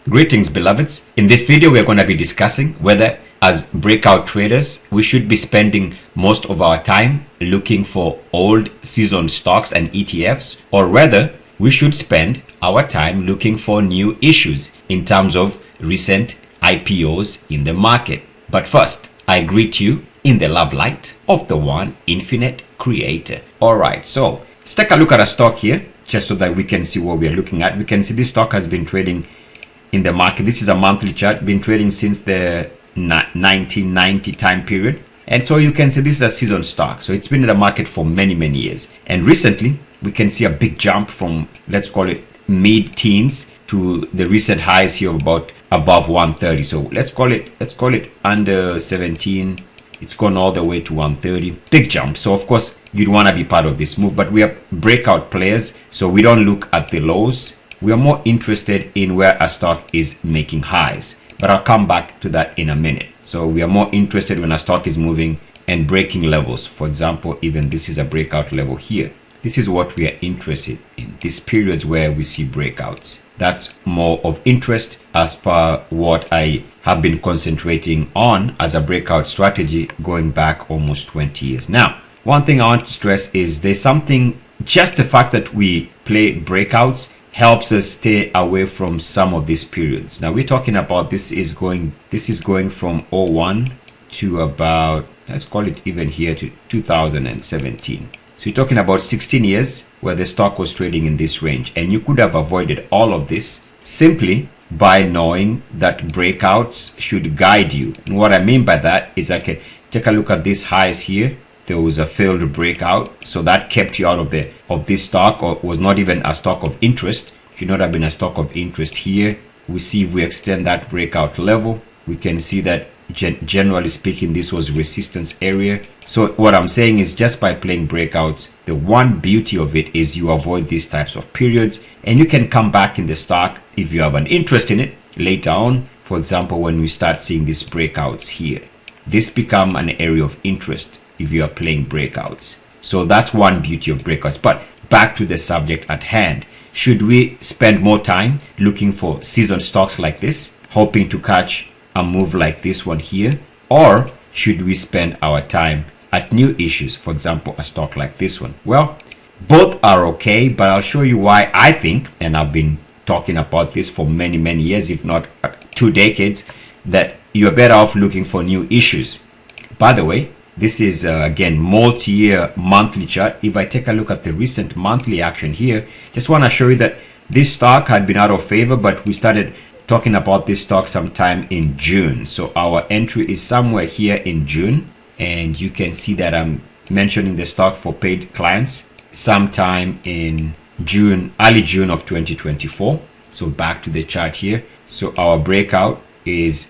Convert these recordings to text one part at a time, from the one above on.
Greetings, beloveds. In this video, we're going to be discussing whether, as breakout traders, we should be spending most of our time looking for old seasoned stocks and ETFs, or whether we should spend our time looking for new issues in terms of recent IPOs in the market. But first, I greet you in the love light of the one infinite creator. Alright, so let's take a look at a stock here just so that we can see what we are looking at. We can see this stock has been trading in the market. This is a monthly chart, been trading since the 1990 time period, and so you can see this is a seasoned stock, so it's been in the market for many years. And recently we can see a big jump from, let's call it mid-teens, to the recent highs here of about above 130. So let's call it under 17. It's gone all the way to 130. Big jump. So of course you'd want to be part of this move, but we are breakout players, so we don't look at the lows. We are more interested in where a stock is making highs, but I'll come back to that in a minute. So we are more interested when a stock is moving and breaking levels. For example, even this is a breakout level here. This is what we are interested in, these periods where we see breakouts. That's more of interest as per what I have been concentrating on as a breakout strategy going back almost 20 years. Now, one thing I want to stress is there's something, just the fact that we play breakouts helps us stay away from some of these periods. Now we're talking about this is going from 01 to about, let's call it even here, to 2017. So you're talking about 16 years where the stock was trading in this range, and you could have avoided all of this simply by knowing that breakouts should guide you. And what I mean by that is, okay, take a look at these highs here. There was a failed breakout, so that kept you out of this stock, or was not even a stock of interest. Should not have been a stock of interest here. We see if we extend that breakout level, we can see that generally speaking this was resistance area. So what I'm saying is, just by playing breakouts, the one beauty of it is you avoid these types of periods, and you can come back in the stock if you have an interest in it later on. For example, when we start seeing these breakouts here, this become an area of interest if you are playing breakouts. So that's one beauty of breakouts. But back to the subject at hand, should we spend more time looking for seasoned stocks like this, hoping to catch a move like this one here, or should we spend our time at new issues, for example a stock like this one? Well, both are okay, but I'll show you why I think, and I've been talking about this for many years, if not 2 decades, that you're better off looking for new issues. By the way, this is again multi-year monthly chart. If I take a look at the recent monthly action here, just want to show you that this stock had been out of favor, but we started talking about this stock sometime in June. So our entry is somewhere here in June, and you can see that I'm mentioning the stock for paid clients sometime in June, early June of 2024. So back to the chart here. So our breakout is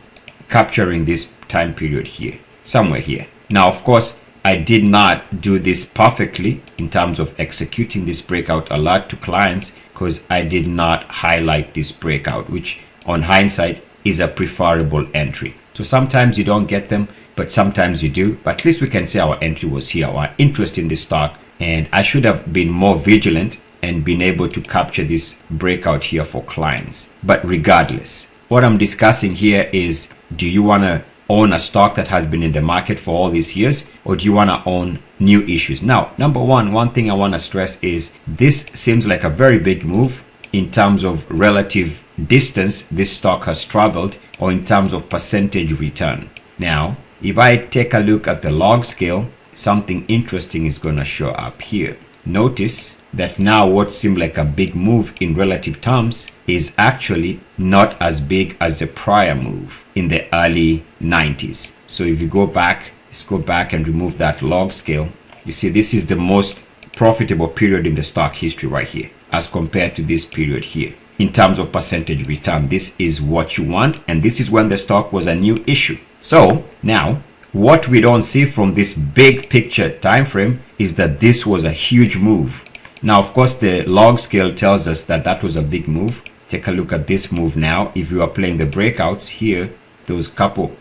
capturing this time period here, somewhere here. Now, of course, I did not do this perfectly in terms of executing this breakout a lot to clients, because I did not highlight this breakout, which on hindsight is a preferable entry. So sometimes you don't get them, but sometimes you do. But at least we can say our entry was here, our interest in this stock, and I should have been more vigilant and been able to capture this breakout here for clients. But regardless, what I'm discussing here is, do you want to own a stock that has been in the market for all these years, or do you want to own new issues? Now, number one thing I want to stress is, this seems like a very big move in terms of relative distance this stock has traveled, or in terms of percentage return. Now, if I take a look at the log scale, something interesting is going to show up here. Notice that now what seemed like a big move in relative terms is actually not as big as the prior move in the early 90s. So if you go back, let's go back and remove that log scale. You see, this is the most profitable period in the stock history right here, as compared to this period here. In terms of percentage return, this is what you want, and this is when the stock was a new issue. So now, what we don't see from this big picture time frame is that this was a huge move. Now, of course, the log scale tells us that that was a big move. Take a look at this move now. If you are playing the breakouts here, those couple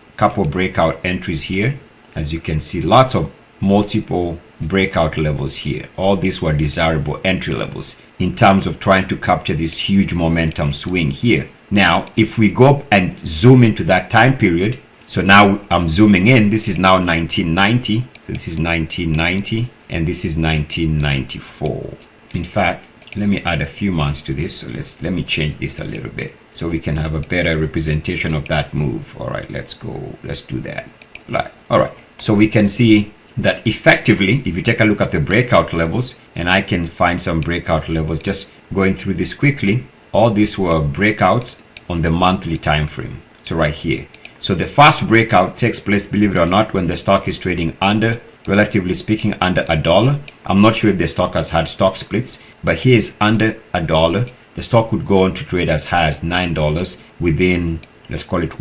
breakout entries here, as you can see, lots of multiple breakout levels here. All these were desirable entry levels in terms of trying to capture this huge momentum swing here. Now, if we go up and zoom into that time period, so now I'm zooming in, this is now 1990, so this is 1990, and this is 1994. In fact, let me add a few months to this, so let me change this a little bit so we can have a better representation of that move. All right, let's do that. Right. All right, so we can see that effectively, if you take a look at the breakout levels, and I can find some breakout levels just going through this quickly, all these were breakouts on the monthly time frame. So right here, so the first breakout takes place, believe it or not, when the stock is trading under, relatively speaking, under $1. I'm not sure if the stock has had stock splits, but here is under $1. The stock would go on to trade as high as $9 within, let's call it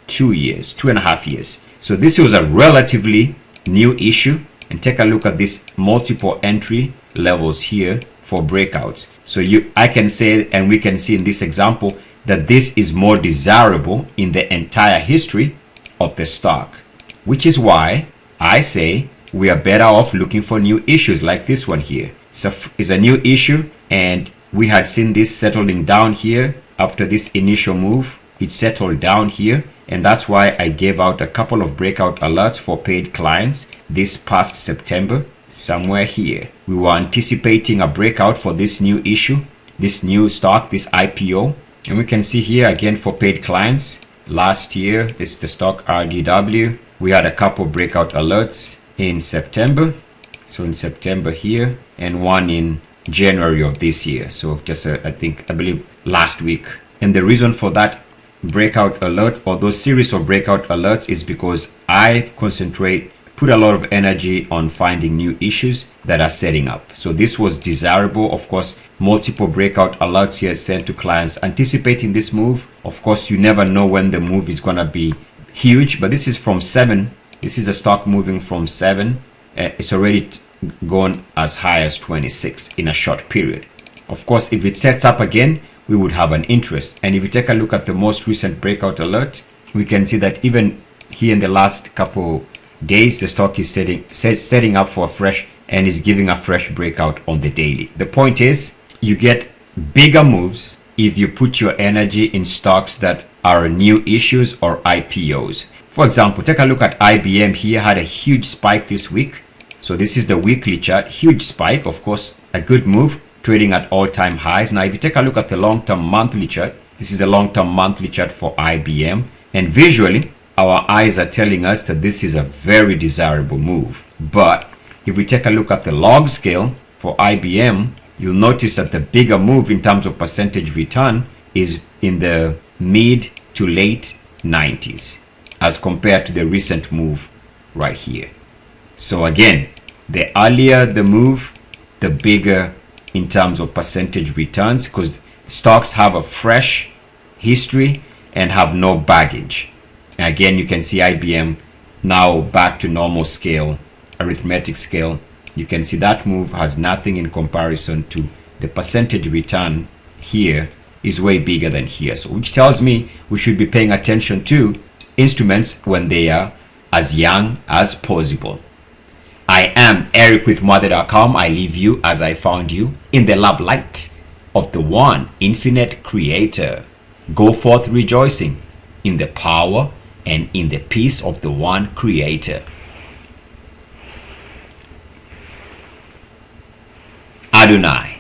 2 years, 2.5 years. So this was a relatively new issue, and take a look at these multiple entry levels here for breakouts. So I can say, and we can see in this example, that this is more desirable in the entire history of the stock, which is why I say we are better off looking for new issues like this one here. So it's a new issue, and we had seen this settling down here after this initial move. It settled down here, and that's why I gave out a couple of breakout alerts for paid clients this past September. Somewhere here we were anticipating a breakout for this new issue, this new stock, this IPO, and we can see here again for paid clients last year, this is the stock RDW. We had a couple breakout alerts in September, so in September here, and one in January of this year, so just I believe last week. And the reason for that breakout alert, or those series of breakout alerts, is because I put a lot of energy on finding new issues that are setting up. So this was desirable. Of course, multiple breakout alerts here sent to clients anticipating this move. Of course, you never know when the move is gonna be huge, but this is from 7. This is a stock moving from 7. It's already gone as high as 26 in a short period. Of course, if it sets up again, we would have an interest. And if you take a look at the most recent breakout alert, we can see that even here in the last couple days, the stock is setting up for a fresh, and is giving a fresh breakout on the daily. The point is, you get bigger moves if you put your energy in stocks that are new issues or IPOs. For example, take a look at IBM here, had a huge spike this week. So this is the weekly chart, huge spike, of course, a good move, trading at all-time highs. Now, if you take a look at the long-term monthly chart, this is the long-term monthly chart for IBM, and visually, our eyes are telling us that this is a very desirable move. But if we take a look at the log scale for IBM, you'll notice that the bigger move in terms of percentage return is in the mid to late 90s as compared to the recent move right here. So again, the earlier the move, the bigger in terms of percentage returns, because stocks have a fresh history and have no baggage. Again, you can see IBM now back to normal scale, arithmetic scale. You can see that move has nothing in comparison to the percentage return here is way bigger than here. So which tells me we should be paying attention to instruments when they are as young as possible. I am Eric with Mother.com. I leave you as I found you, in the love light of the one infinite creator. Go forth rejoicing in the power and in the peace of the one creator. Adonai.